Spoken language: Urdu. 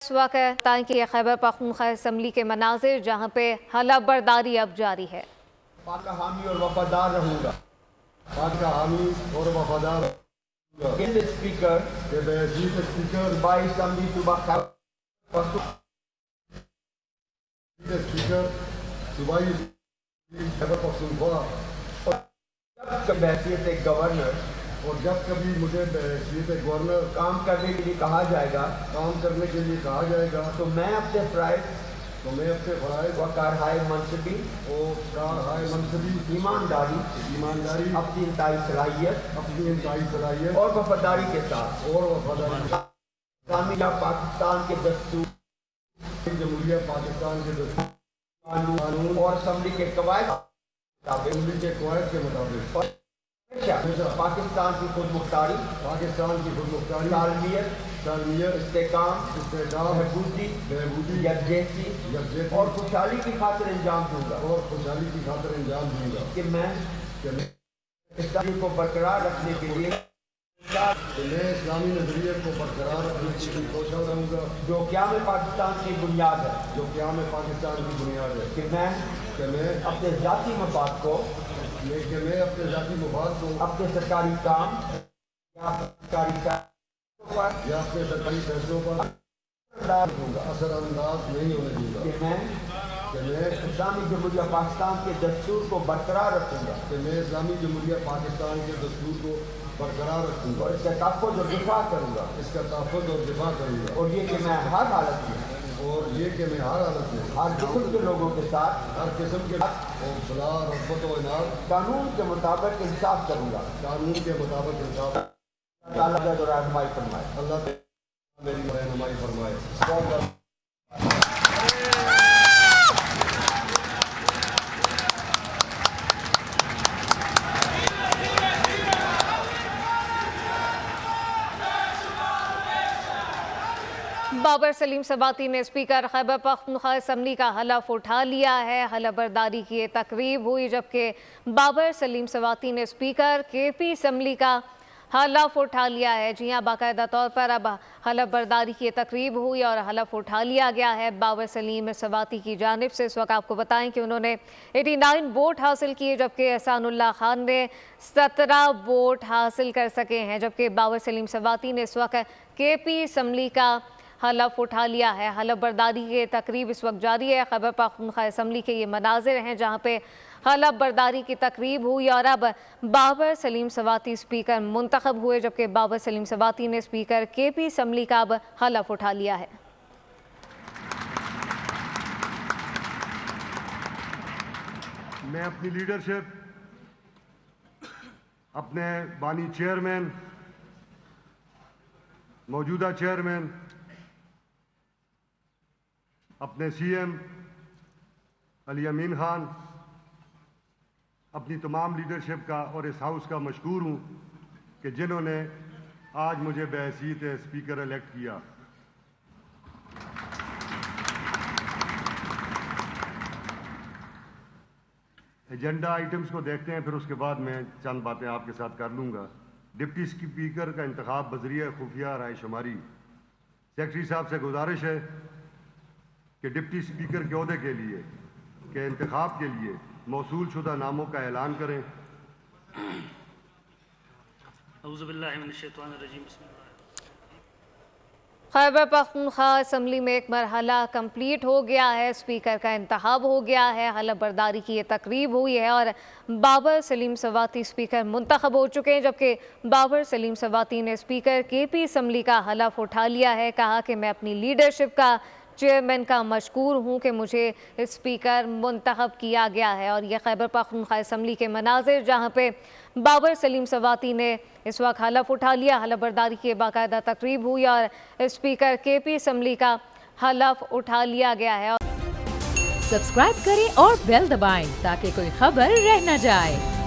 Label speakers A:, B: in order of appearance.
A: اس وقت تاکہ خیبر پختونخوا اسمبلی کے مناظر جہاں پہ حلف برداری اب جاری ہے۔
B: پاک کا حامی اور وفادار رہوں گا۔ پاک کا حامی اور وفادار رہوں گا۔ اسپیکر کہ میں چیف اسپیکر بائی اسمبلی صوبہ صوبائی خیبر پختونخوا اور بحیثیت ایک گورنر اور جب کبھی مجھے بحیثیت گورنر کام کرنے کے لیے کہا جائے گا تو میں اپنے فرائض و کارہائے منصبی ایمانداری اپنی انتہائی صلاحیت اور وفاداری کے ساتھ اسلامی پاکستان کے دستور جمہوریہ پاکستان کے دستور قانون اور اسمبلی کے قواعد کے مطابق پاکستان کی خود مختاری سالمیت استحکام بہبودی یکجہتی اور خوشحالی کی خاطر انجام دوں گا کہ میں اسلامی کو برقرار رکھنے کے لیے اسلامی نظریے کو برقرار رکھنے کے لیے کوشاں رہوں گا جو قیام پاکستان کی بنیاد ہے کہ میں اپنے ذاتی مفاد کو اپنے سرکاری کام یا اپنے سرکاری فیصلوں پر اثر انداز نہیں ہونے دوں گا کہ میں اسلامی جمہوریہ پاکستان کے دستور کو برقرار رکھوں گا اور اس کا تحفظ اور دفاع کروں گا اور یہ کہ میں ہر حالت میں ہر قسم کے لوگوں کے ساتھ صلاح رغبت و عناد قانون کے مطابق انصاف کروں گا اللہ میری رہنمائی فرمائے۔
A: بابر سلیم سباتی نے اسپیکر خیبر پختونخوا اسمبلی کا حلف اٹھا لیا ہے۔ حلف برداری کی یہ تقریب ہوئی جبکہ بابر سلیم سباتی نے اسپیکر کے پی اسمبلی کا حلف اٹھا لیا ہے۔ جی ہاں، باقاعدہ طور پر اب حلف برداری کی یہ تقریب ہوئی اور حلف اٹھا لیا گیا ہے بابر سلیم سباتی کی جانب سے۔ اس وقت آپ کو بتائیں کہ انہوں نے 89 ووٹ حاصل کیے جبکہ احسان اللہ خان نے 17 ووٹ حاصل کر سکے ہیں، جبکہ بابر سلیم سباتی نے اس وقت کے پی اسمبلی کا حلف اٹھا لیا ہے۔ حلف برداری کی تقریب اس وقت جاری ہے۔ خیبر پختونخوا اسمبلی کے یہ مناظر ہیں جہاں پہ حلف برداری کی تقریب ہوئی اور اب بابر سلیم سباتی اسپیکر منتخب ہوئے جبکہ بابر سلیم سباتی نے اسپیکر کے پی اسمبلی کا اب حلف اٹھا لیا ہے۔
C: میں اپنی لیڈرشپ اپنے بانی چیئرمین، موجودہ چیئرمین، اپنے سی ایم علی امین خان، اپنی تمام لیڈرشپ کا اور اس ہاؤس کا مشکور ہوں کہ جنہوں نے آج مجھے بحیثیت اسپیکر الیکٹ کیا۔ ایجنڈا آئٹمز کو دیکھتے ہیں، پھر اس کے بعد میں چند باتیں آپ کے ساتھ کر لوں گا۔ ڈپٹی اسپیکر کا انتخاب بذریعہ خفیہ رائے شماری۔ سیکرٹری صاحب سے گزارش ہے کہ ڈپٹی اسپیکر کے عہدے کے لیے کے انتخاب کے لیے موصول شدہ ناموں کا اعلان کریں۔
D: اعوذ باللہ من الشیطان الرجیم، بسم اللہ۔
A: خیبر پختونخوا اسمبلی میں ایک مرحلہ کمپلیٹ ہو گیا ہے، اسپیکر کا انتخاب ہو گیا ہے، حلف برداری کی یہ تقریب ہوئی ہے اور بابر سلیم سباتی اسپیکر منتخب ہو چکے ہیں جبکہ بابر سلیم سباتی نے اسپیکر کے پی اسمبلی کا حلف اٹھا لیا ہے۔ کہا کہ میں اپنی لیڈرشپ کا چیئرمین کا مشکور ہوں کہ مجھے اسپیکر منتخب کیا گیا ہے اور یہ خیبر پختونخوا اسمبلی کے مناظر جہاں پہ بابر سلیم سباتی نے اس وقت حلف اٹھا لیا۔ حلف برداری کی باقاعدہ تقریب ہوئی اور اسپیکر کے پی اسمبلی کا حلف اٹھا لیا گیا ہے۔
E: سبسکرائب کریں اور بیل دبائیں تاکہ کوئی خبر رہ نہ جائے۔